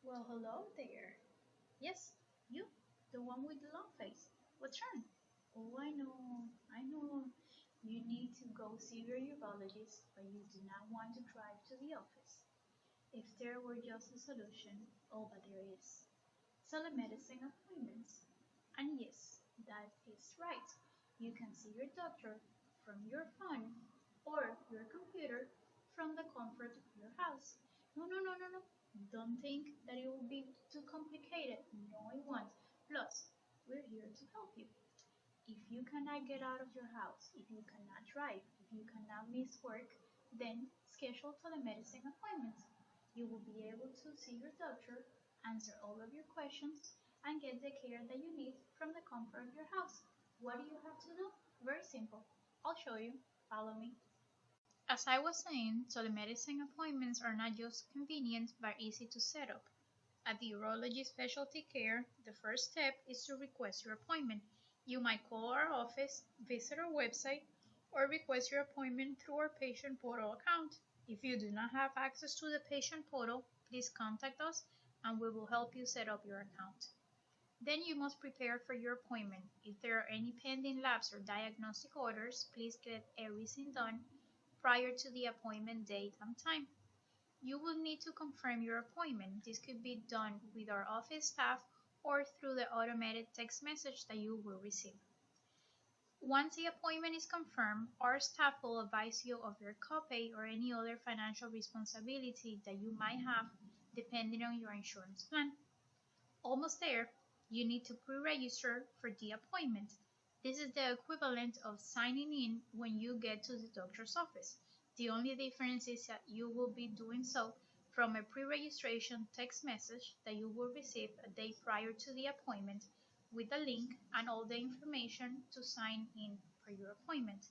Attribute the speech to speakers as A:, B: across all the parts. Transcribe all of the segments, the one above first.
A: Well, hello there. Yes, you, the one with the long face. What's wrong? Oh, I know. You need to go see your urologist, but you do not want to drive to the office. If there were just a solution, oh, but there is. Telemedicine appointments. And yes, that is right. You can see your doctor from your phone or your computer from the comfort of your house. No. Don't think that it will be too complicated. No, it won't. Plus, we're here to help you. If you cannot get out of your house, if you cannot drive, if you cannot miss work, then schedule telemedicine appointments. You will be able to see your doctor, answer all of your questions, and get the care that you need from the comfort of your house. What do you have to do? Very simple. I'll show you. Follow me. As I was saying, telemedicine appointments are not just convenient but easy to set up. At the Urology Specialty Care, the first step is to request your appointment. You might call our office, visit our website, or request your appointment through our patient portal account. If you do not have access to the patient portal, please contact us and we will help you set up your account. Then you must prepare for your appointment. If there are any pending labs or diagnostic orders, please get everything done prior to the appointment date and time. You will need to confirm your appointment. This could be done with our office staff or through the automated text message that you will receive. Once the appointment is confirmed, our staff will advise you of your copay or any other financial responsibility that you might have depending on your insurance plan. Almost there, you need to pre-register for the appointment. This is the equivalent of signing in when you get to the doctor's office. The only difference is that you will be doing so from a pre-registration text message that you will receive a day prior to the appointment with a link and all the information to sign in for your appointment.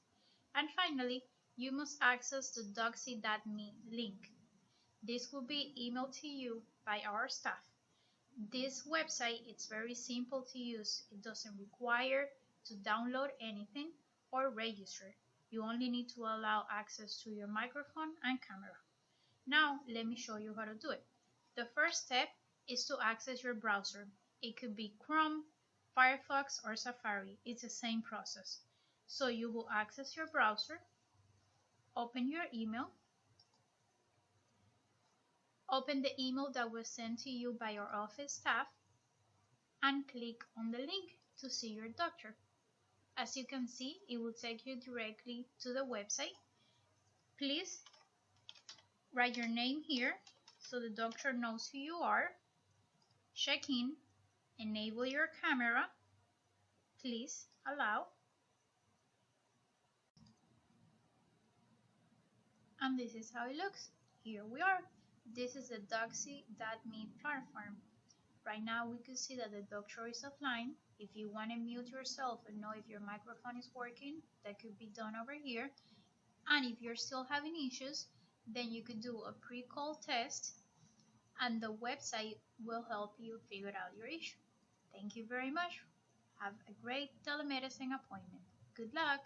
A: And finally, you must access the doxy.me link. This will be emailed to you by our staff. This website is very simple to use. It doesn't require to download anything or register. You only need to allow access to your microphone and camera. Now, let me show you how to do it. The first step is to access your browser. It could be Chrome, Firefox, or Safari. It's the same process. So you will access your browser, open your email, open the email that was sent to you by our office staff, and click on the link to see your doctor. As you can see, it will take you directly to the website. Please write your name here so the doctor knows who you are. Check in, enable your camera, please allow. And this is how it looks. Here we are. This is the doxy.me platform. Right now we can see that the doctor is offline. If you want to mute yourself and know if your microphone is working, that could be done over here. And if you're still having issues, then you could do a pre-call test and the website will help you figure out your issue. Thank you very much. Have a great telemedicine appointment. Good luck.